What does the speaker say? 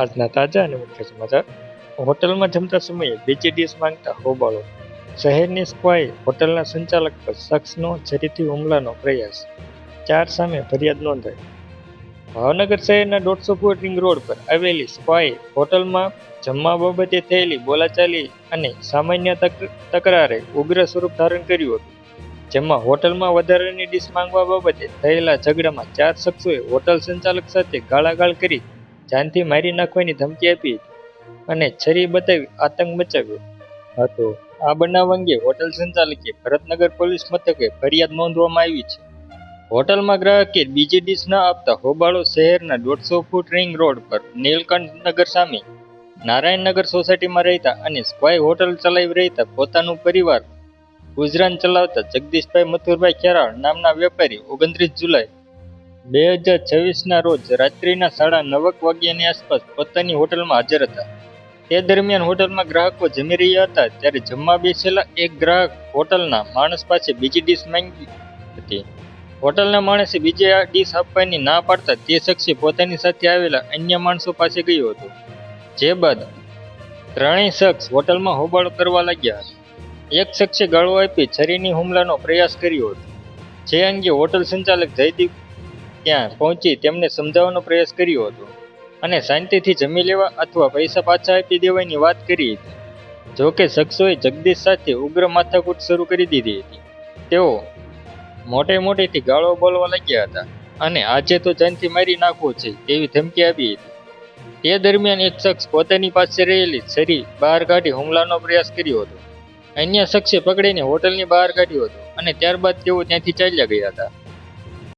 આજના તાજા અને મુખ્ય સમાચાર. હોટલમાં જમતા સમયે બીજી ડીશ માંગતા હોબાળો. શહેરની સ્પાઈ હોટલના સંચાલક પર શખ્સનો છરીથી હુમલાનો પ્રયાસ. 4 સામે ફરિયાદ નોંધાઈ. ભાવનગર શહેરના 150 ફૂટ રિંગ રોડ પર આવેલી સ્પાઈ હોટલમાં જમવા બાબતે થયેલી બોલાચાલી અને સામાન્ય તકરારે ઉગ્ર સ્વરૂપ ધારણ કર્યું હતું. જેમાં હોટલમાં વધારાની ડીશ માંગવા બાબતે થયેલા ઝઘડામાં 4 શખ્સોએ હોટલ સંચાલક સાથે ગાળાગાળ કરી જાનથી મારી નાખવાની ધમકી આપી હતી અને છરી બતાવી આતંક મચાવ્યો હતો. આ બનાવ અંગે હોટલ સંચાલકે ભરતનગર પોલીસ મથકે ફરિયાદ નોંધવામાં આવી છે. હોટલમાં ગ્રાહકે બીજી ડીશ ન આપતા હોબાળો. શહેરના 150 ફૂટ રિંગ રોડ પર નીલકંઠ નગર સામે નારાયણનગર સોસાયટીમાં રહેતા અને સ્પાઈ હોટલ ચલાવી રહેતા પોતાનું પરિવાર ગુજરાન ચલાવતા જગદીશભાઈ મથુરભાઈ ખેરાળ નામના વેપારી 29 જુલાઈ 2026ના રોજ રાત્રિના 9:30 વાગ્યાની આસપાસ પોતાની હોટલમાં હાજર હતા. તે દરમિયાન હોટલમાં ગ્રાહકો જમી રહ્યા હતા ત્યારે જમવા બેસેલા એક ગ્રાહક હોટલના માણસ પાસે બીજી ડીશ માંગી હતી. હોટલના માણસે બીજી ડીશ આપવાની ના પાડતા તે શખ્સે પોતાની સાથે આવેલા અન્ય માણસો પાસે ગયો હતો. જે બાદ ત્રણેય શખ્સ હોટલમાં હોબાળો કરવા લાગ્યા હતા. એક શખ્સે ગાળો આપી છરીની હુમલાનો પ્રયાસ કર્યો હતો. જે અંગે હોટલ સંચાલક જયદીપ ત્યાં પહોંચી તેમને સમજાવવાનો પ્રયાસ કર્યો હતો અને શાંતિથી જમી લેવા અથવા પૈસા પાછા આપી દેવાની વાત કરી હતી. જોકે શખ્સોએ જગદીશ સાથે ઉગ્ર માથાકૂટ શરૂ કરી દીધી હતી. તેઓ મોટેથી ગાળો બોલવા લાગ્યા હતા અને આજે તો જાનથી મારી નાખવો છે તેવી ધમકી આપી હતી. તે દરમિયાન એક શખ્સ પોતાની પાસે રહેલી છરી બહાર કાઢી હુમલાનો પ્રયાસ કર્યો હતો. અન્ય શખ્સે પકડીને હોટલની બહાર કાઢ્યો હતો અને ત્યારબાદ તેઓ ત્યાંથી ચાલ્યા ગયા હતા.